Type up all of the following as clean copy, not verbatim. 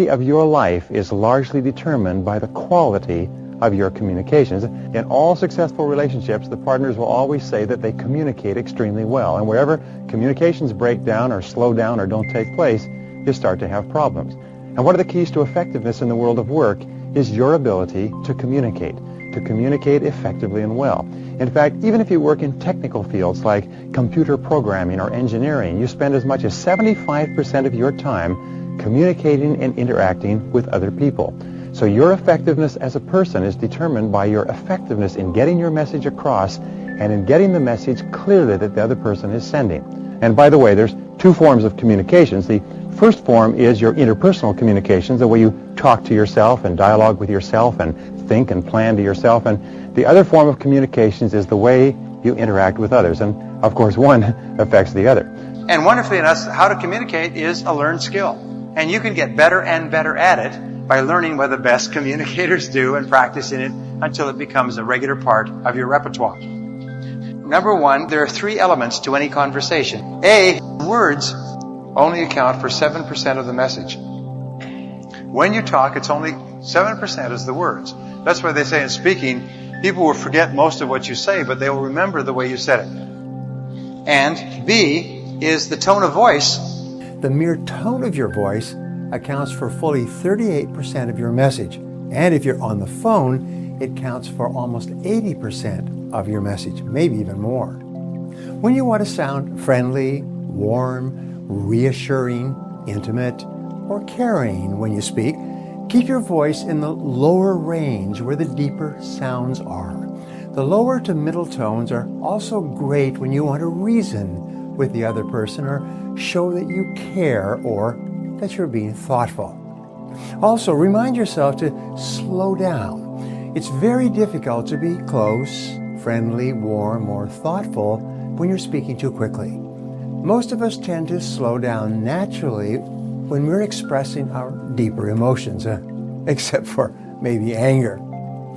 of your life is largely determined by the quality of your communications. In all successful relationships, the partners will always say that they communicate extremely well. And wherever communications break down or slow down or don't take place, you start to have problems. And one of the keys to effectiveness in the world of work is your ability to communicate effectively and well. In fact, even if you work in technical fields like computer programming or engineering, you spend as much as 75% of your time communicating and interacting with other people. So your effectiveness as a person is determined by your effectiveness in getting your message across and in getting the message clearly that the other person is sending. And by the way, there's two forms of communications. The first form is your interpersonal communications, the way you talk to yourself and dialogue with yourself and think and plan to yourself. And the other form of communications is the way you interact with others. And of course, one affects the other. And wonderfully enough, how to communicate is a learned skill. And you can get better and better at it by learning what the best communicators do and practicing it until it becomes a regular part of your repertoire. Number one, there are three elements to any conversation. A, words only account for 7% of the message. When you talk, it's only 7% is the words. That's why they say in speaking, people will forget most of what you say, but they will remember the way you said it. And B is the tone of voice. The mere tone of your voice accounts for fully 38% of your message. And if you're on the phone, it counts for almost 80% of your message, maybe even more. When you want to sound friendly, warm, reassuring, intimate, or caring when you speak, keep your voice in the lower range where the deeper sounds are. The lower to middle tones are also great when you want to reason with the other person or show that you care or that you're being thoughtful. Also, remind yourself to slow down. It's very difficult to be close, friendly, warm, or thoughtful when you're speaking too quickly. Most of us tend to slow down naturally when we're expressing our deeper emotions, except for maybe anger.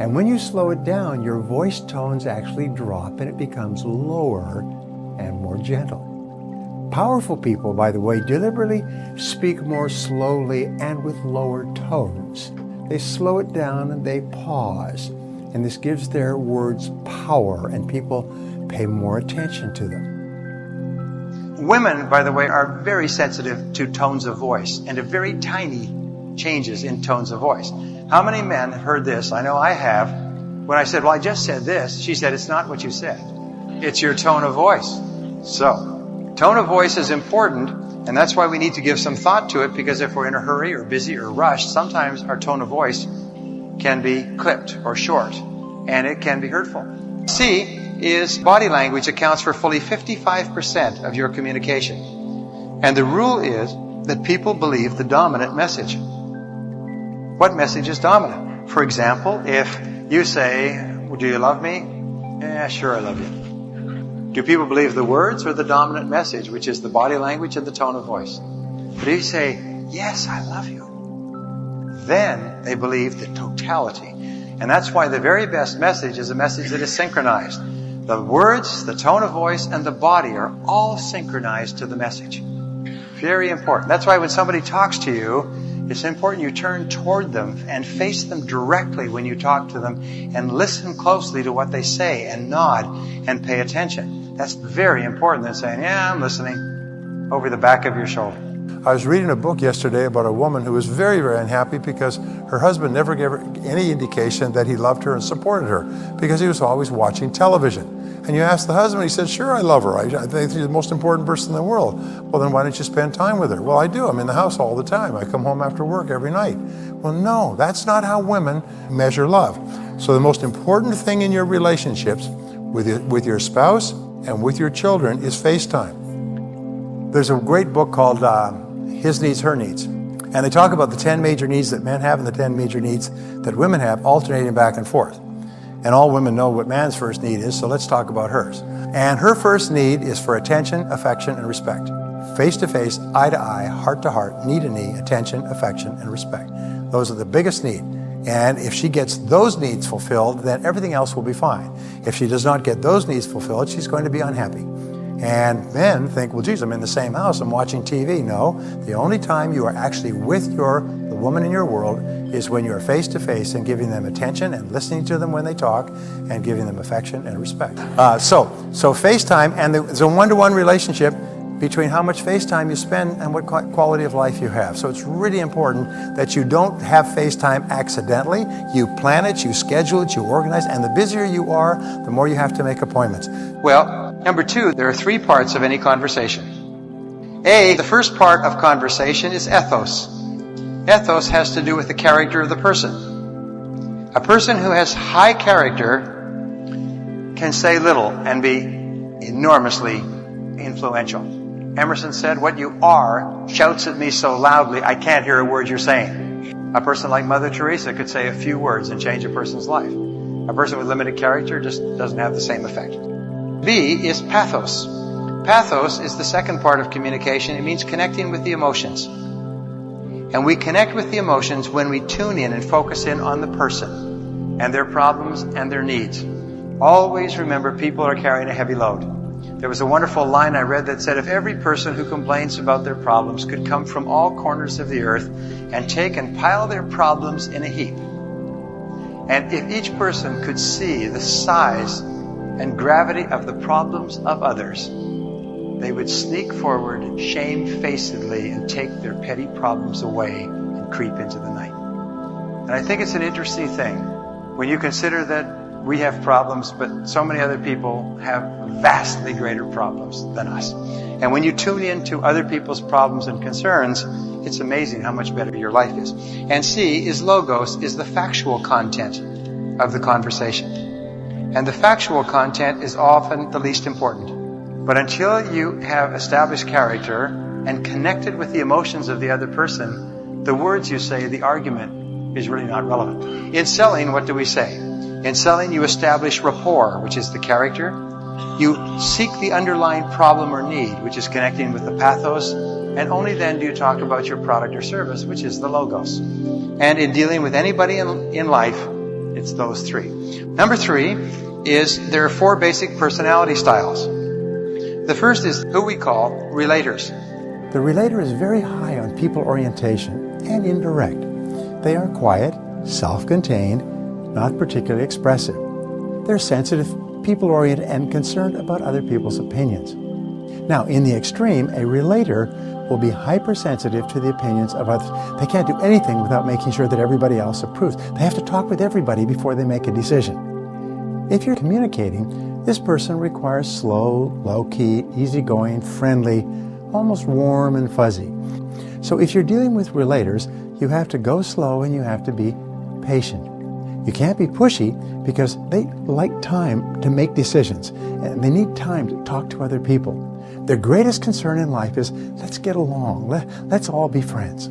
And when you slow it down, your voice tones actually drop and it becomes lower and more gentle. Powerful people, by the way, deliberately speak more slowly and with lower tones. They slow it down and they pause. And this gives their words power and people pay more attention to them. Women, by the way, are very sensitive to tones of voice and to very tiny changes in tones of voice. How many men have heard this? I know I have. When I said, well, I just said this, she said, it's not what you said. It's your tone of voice. So, tone of voice is important, and that's why we need to give some thought to it, because if we're in a hurry or busy or rushed, sometimes our tone of voice can be clipped or short, and it can be hurtful. C is body language accounts for fully 55% of your communication. And the rule is that people believe the dominant message. What message is dominant? For example, if you say, do you love me? Yeah, sure, I love you. Do people believe the words or the dominant message, which is the body language and the tone of voice? But if you say, yes, I love you, then they believe the totality. And that's why the very best message is a message that is synchronized. The words, the tone of voice, and the body are all synchronized to the message. Very important. That's why when somebody talks to you, it's important you turn toward them and face them directly when you talk to them and listen closely to what they say and nod and pay attention. That's very important than saying, yeah, I'm listening over the back of your shoulder. I was reading a book yesterday about a woman who was very, very unhappy because her husband never gave her any indication that he loved her and supported her because he was always watching television. And you ask the husband, he said, sure, I love her. I think she's the most important person in the world. Well, then why don't you spend time with her? Well, I do. I'm in the house all the time. I come home after work every night. Well, no, that's not how women measure love. So the most important thing in your relationships with your spouse and with your children is FaceTime. There's a great book called His Needs, Her Needs. And they talk about the 10 major needs that men have and the 10 major needs that women have, alternating back and forth. And all women know what man's first need is, so let's talk about hers. And her first need is for attention, affection, and respect. Face to face, eye to eye, heart to heart, knee to knee, attention, affection, and respect. Those are the biggest needs. And if she gets those needs fulfilled, then everything else will be fine. If she does not get those needs fulfilled, she's going to be unhappy. And men think, well, geez, I'm in the same house, I'm watching TV. No, the only time you are actually with the woman in your world is when you're face to face and giving them attention and listening to them when they talk and giving them affection and respect. So FaceTime, and there's a one-to-one relationship between how much FaceTime you spend and what quality of life you have. So it's really important that you don't have FaceTime accidentally. You plan it, you schedule it, you organize, and the busier you are, the more you have to make appointments. Well, number two, there are three parts of any conversation. The first part of conversation is ethos. Ethos has to do with the character of the person. A person who has high character can say little and be enormously influential. Emerson said, "What you are shouts at me so loudly I can't hear a word you're saying." A person like Mother Teresa could say a few words and change a person's life. A person with limited character just doesn't have the same effect. B is pathos. Pathos is the second part of communication. It means connecting with the emotions. And we connect with the emotions when we tune in and focus in on the person and their problems and their needs. Always remember, people are carrying a heavy load. There was a wonderful line I read that said, if every person who complains about their problems could come from all corners of the earth and take and pile their problems in a heap, and if each person could see the size and gravity of the problems of others, they would sneak forward shamefacedly and take their petty problems away and creep into the night. And I think it's an interesting thing when you consider that we have problems, but so many other people have vastly greater problems than us. And when you tune in to other people's problems and concerns, it's amazing how much better your life is. And C is logos, is the factual content of the conversation. And the factual content is often the least important. But until you have established character and connected with the emotions of the other person, the words you say, the argument, is really not relevant. In selling, what do we say? In selling, you establish rapport, which is the character. You seek the underlying problem or need, which is connecting with the pathos. And only then do you talk about your product or service, which is the logos. And in dealing with anybody in life, it's those three. Number three is there are four basic personality styles. The first is who we call relators. The relator is very high on people orientation and indirect. They are quiet, self-contained, not particularly expressive. They're sensitive, people-oriented, and concerned about other people's opinions. Now, in the extreme, a relator will be hypersensitive to the opinions of others. They can't do anything without making sure that everybody else approves. They have to talk with everybody before they make a decision. If you're communicating, this person requires slow, low-key, easygoing, friendly, almost warm and fuzzy. So if you're dealing with relators, you have to go slow and you have to be patient. You can't be pushy because they like time to make decisions and they need time to talk to other people. Their greatest concern in life is, let's get along, let's all be friends.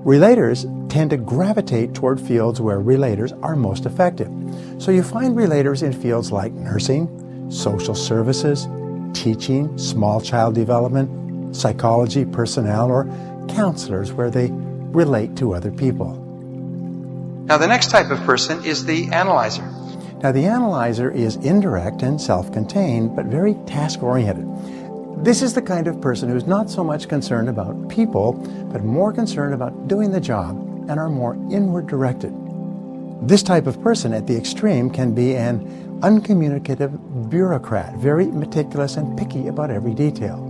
Relators tend to gravitate toward fields where relators are most effective. So you find relators in fields like nursing, social services, teaching, small child development, psychology, personnel, or counselors where they relate to other people. Now, the next type of person is the analyzer. Now, the analyzer is indirect and self-contained, but very task-oriented. This is the kind of person who's not so much concerned about people, but more concerned about doing the job and are more inward-directed. This type of person at the extreme can be an uncommunicative bureaucrat, very meticulous and picky about every detail.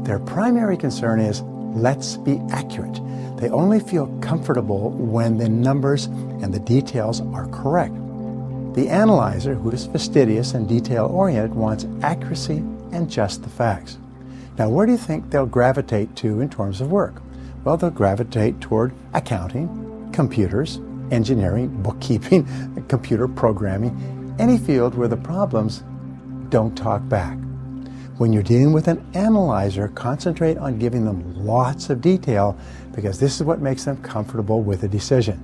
Their primary concern is, let's be accurate. They only feel comfortable when the numbers and the details are correct. The analyzer, who is fastidious and detail-oriented, wants accuracy and just the facts. Now, where do you think they'll gravitate to in terms of work? Well, they'll gravitate toward accounting, computers, engineering, bookkeeping, computer programming, any field where the problems don't talk back. When you're dealing with an analyzer, concentrate on giving them lots of detail because this is what makes them comfortable with a decision.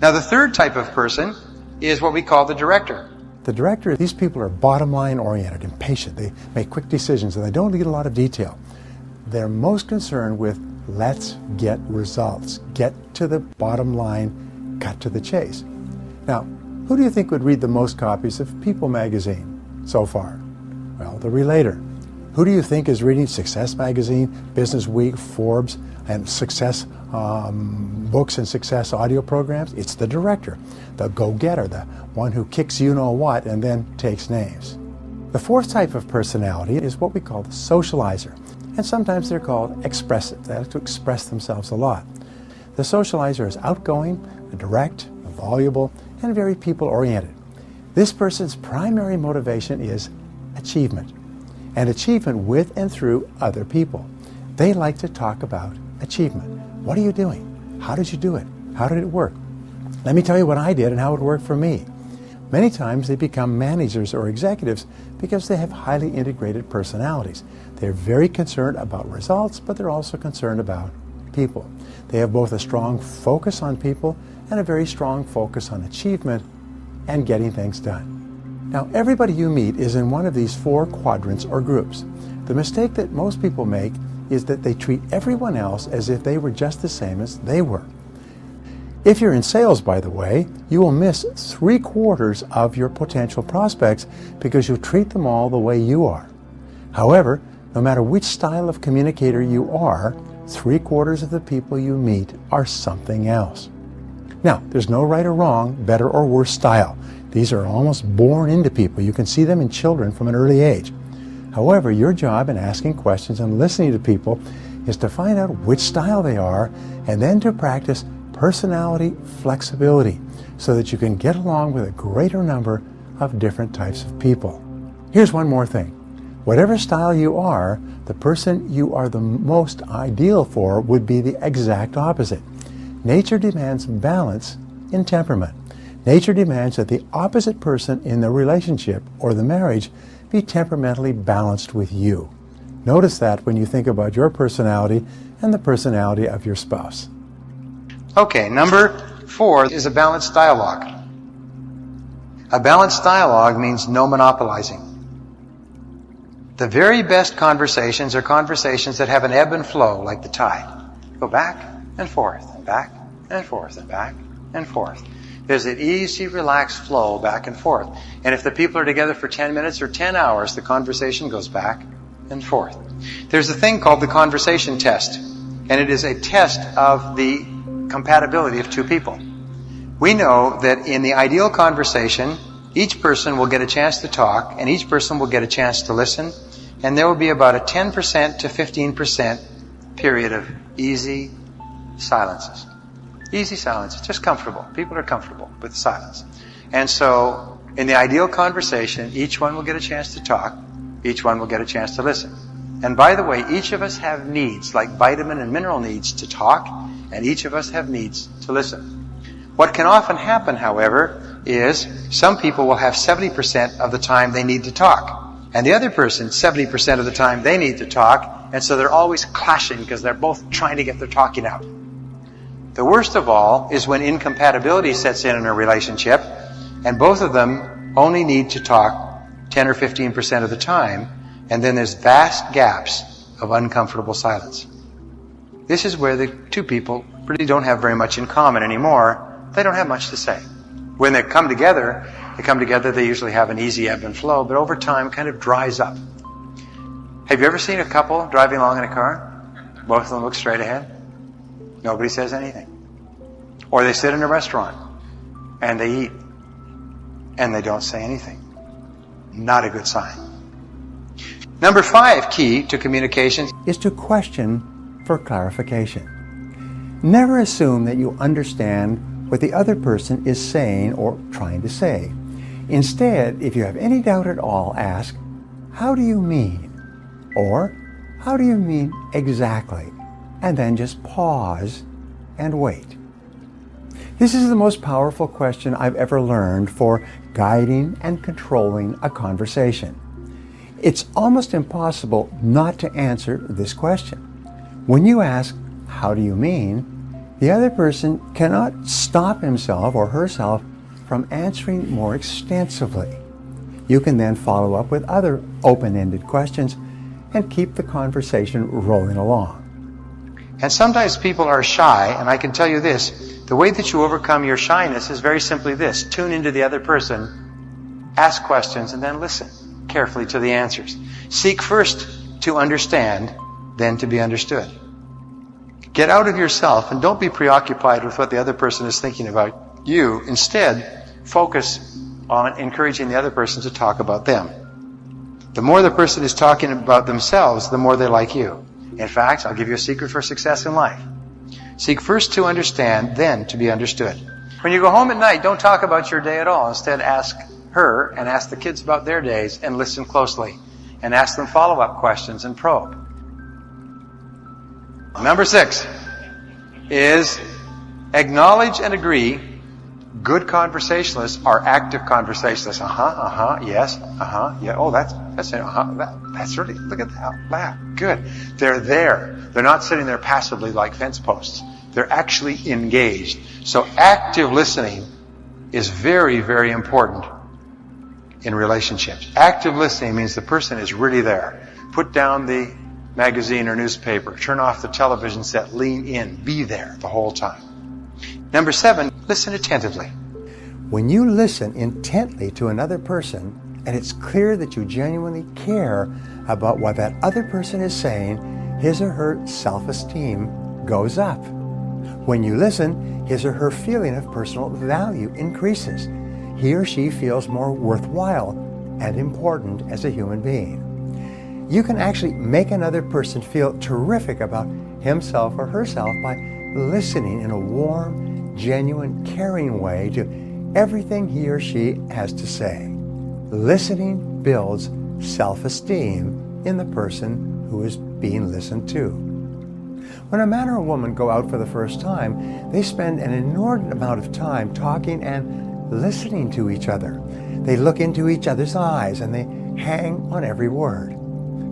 Now, the third type of person is what we call the director. The director, these people are bottom line oriented, impatient. They make quick decisions and they don't need a lot of detail. They're most concerned with let's get results, get to the bottom line, cut to the chase. Now, who do you think would read the most copies of People magazine so far? Well, the relator. Who do you think is reading Success Magazine, Business Week, Forbes, and Success books and Success audio programs? It's the director, the go-getter, the one who kicks you-know-what and then takes names. The fourth type of personality is what we call the socializer, and sometimes they're called expressive. They like to express themselves a lot. The socializer is outgoing, direct, voluble, and very people-oriented. This person's primary motivation is achievement, and achievement with and through other people. They like to talk about achievement. What are you doing? How did you do it? How did it work? Let me tell you what I did and how it worked for me. Many times they become managers or executives because they have highly integrated personalities. They're very concerned about results, but they're also concerned about people. They have both a strong focus on people and a very strong focus on achievement and getting things done. Now, everybody you meet is in one of these four quadrants or groups. The mistake that most people make is that they treat everyone else as if they were just the same as they were. If you're in sales, by the way, you will miss 3/4 of your potential prospects because you treat them all the way you are. However, no matter which style of communicator you are, 3/4 of the people you meet are something else. Now, there's no right or wrong, better or worse style. These are almost born into people. You can see them in children from an early age. However, your job in asking questions and listening to people is to find out which style they are and then to practice personality flexibility so that you can get along with a greater number of different types of people. Here's one more thing. Whatever style you are, the person you are the most ideal for would be the exact opposite. Nature demands balance in temperament. Nature demands that the opposite person in the relationship or the marriage be temperamentally balanced with you. Notice that when you think about your personality and the personality of your spouse. Okay, number 4 is a balanced dialogue. A balanced dialogue means no monopolizing. The very best conversations are conversations that have an ebb and flow like the tide. Go back and forth, and back and forth, and back and forth. There's an easy, relaxed flow back and forth. And if the people are together for 10 minutes or 10 hours, the conversation goes back and forth. There's a thing called the conversation test, and it is a test of the compatibility of two people. We know that in the ideal conversation, each person will get a chance to talk, and each person will get a chance to listen, and there will be about a 10% to 15% period of easy silences. Easy silence, just comfortable. People are comfortable with silence. And so, in the ideal conversation, each one will get a chance to talk, each one will get a chance to listen. And by the way, each of us have needs, like vitamin and mineral needs to talk, and each of us have needs to listen. What can often happen, however, is some people will have 70% of the time they need to talk, and the other person, 70% of the time they need to talk, and so they're always clashing because they're both trying to get their talking out. The worst of all is when incompatibility sets in a relationship, and both of them only need to talk 10 or 15% of the time, and then there's vast gaps of uncomfortable silence. This is where the two people really don't have very much in common anymore. They don't have much to say. When they come together, they usually have an easy ebb and flow, but over time it kind of dries up. Have you ever seen a couple driving along in a car? Both of them look straight ahead. Nobody says anything. Or they sit in a restaurant and they eat and they don't say anything. Not a good sign. Number 5 key to communication is to question for clarification. Never assume that you understand what the other person is saying or trying to say. Instead, if you have any doubt at all, ask, "How do you mean?" Or, "How do you mean exactly?" And then just pause and wait. This is the most powerful question I've ever learned for guiding and controlling a conversation. It's almost impossible not to answer this question. When you ask, "How do you mean?" the other person cannot stop himself or herself from answering more extensively. You can then follow up with other open-ended questions and keep the conversation rolling along. And sometimes people are shy, and I can tell you this, the way that you overcome your shyness is very simply this. Tune into the other person, ask questions, and then listen carefully to the answers. Seek first to understand than to be understood. Get out of yourself and don't be preoccupied with what the other person is thinking about you. Instead, focus on encouraging the other person to talk about them. The more the person is talking about themselves, the more they like you. In fact, I'll give you a secret for success in life. Seek first to understand, then to be understood. When you go home at night, don't talk about your day at all. Instead, ask her and ask the kids about their days and listen closely. And ask them follow-up questions and probe. Number 6 is acknowledge and agree. Good conversationalists are active conversationalists. Yes, yeah. Oh, that's it. That's really, look at that. Laugh. Good. They're there. They're not sitting there passively like fence posts. They're actually engaged. So active listening is very, very important in relationships. Active listening means the person is really there. Put down the magazine or newspaper. Turn off the television set. Lean in. Be there the whole time. Number 7, listen attentively. When you listen intently to another person, and it's clear that you genuinely care about what that other person is saying, his or her self-esteem goes up. When you listen, his or her feeling of personal value increases. He or she feels more worthwhile and important as a human being. You can actually make another person feel terrific about himself or herself by listening in a warm, genuine, caring way to everything he or she has to say. Listening builds self-esteem in the person who is being listened to. When a man or a woman go out for the first time, they spend an inordinate amount of time talking and listening to each other. They look into each other's eyes and they hang on every word.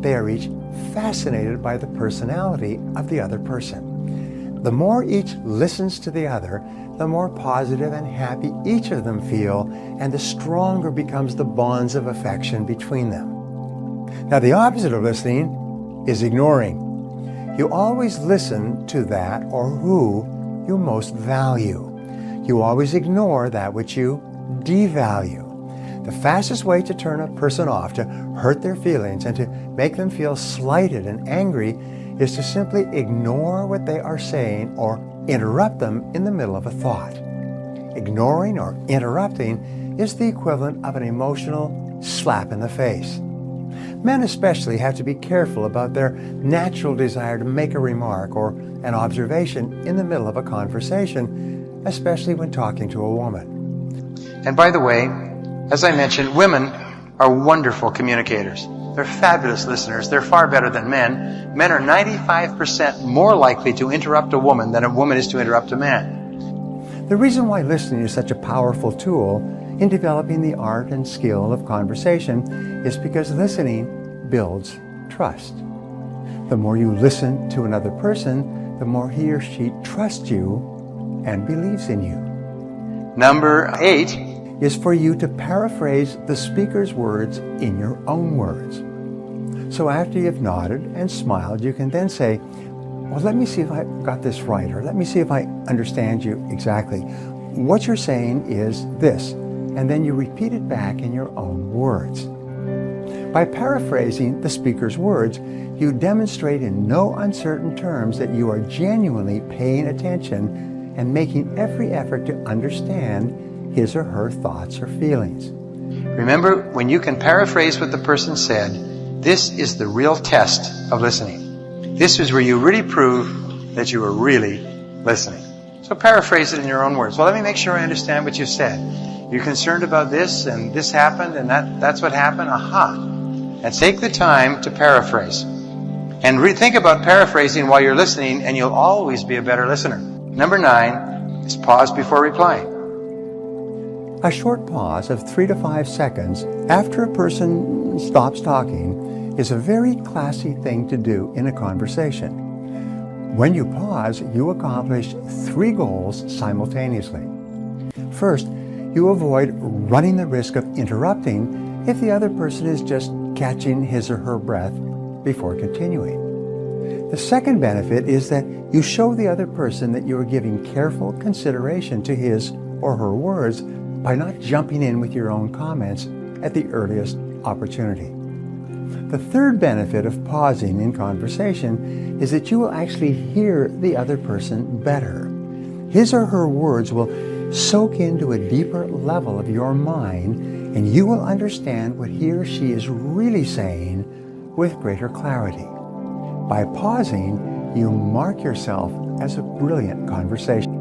They are each fascinated by the personality of the other person. The more each listens to the other, the more positive and happy each of them feel, and the stronger becomes the bonds of affection between them. Now, the opposite of listening is ignoring. You always listen to that or who you most value. You always ignore that which you devalue. The fastest way to turn a person off, to hurt their feelings, and to make them feel slighted and angry is to simply ignore what they are saying or interrupt them in the middle of a thought. Ignoring or interrupting is the equivalent of an emotional slap in the face. Men especially have to be careful about their natural desire to make a remark or an observation in the middle of a conversation, especially when talking to a woman. And by the way, as I mentioned, women are wonderful communicators. They're fabulous listeners. They're far better than men. Men are 95% more likely to interrupt a woman than a woman is to interrupt a man. The reason why listening is such a powerful tool in developing the art and skill of conversation is because listening builds trust. The more you listen to another person, the more he or she trusts you and believes in you. Number 8 is for you to paraphrase the speaker's words in your own words. So after you've nodded and smiled, you can then say, well, let me see if I got this right, or let me see if I understand you exactly. What you're saying is this, and then you repeat it back in your own words. By paraphrasing the speaker's words, you demonstrate in no uncertain terms that you are genuinely paying attention and making every effort to understand his or her thoughts or feelings. Remember, when you can paraphrase what the person said, this is the real test of listening. This is where you really prove that you are really listening. So paraphrase it in your own words. Well, let me make sure I understand what you said. You're concerned about this, and this happened, and that's what happened? Aha. And take the time to paraphrase. And think about paraphrasing while you're listening, and you'll always be a better listener. Number 9 is pause before replying. A short pause of 3 to 5 seconds after a person stops talking is a very classy thing to do in a conversation. When you pause, you accomplish 3 goals simultaneously. First, you avoid running the risk of interrupting if the other person is just catching his or her breath before continuing. The second benefit is that you show the other person that you are giving careful consideration to his or her words by not jumping in with your own comments at the earliest opportunity. The third benefit of pausing in conversation is that you will actually hear the other person better. His or her words will soak into a deeper level of your mind, and you will understand what he or she is really saying with greater clarity. By pausing, you mark yourself as a brilliant conversation.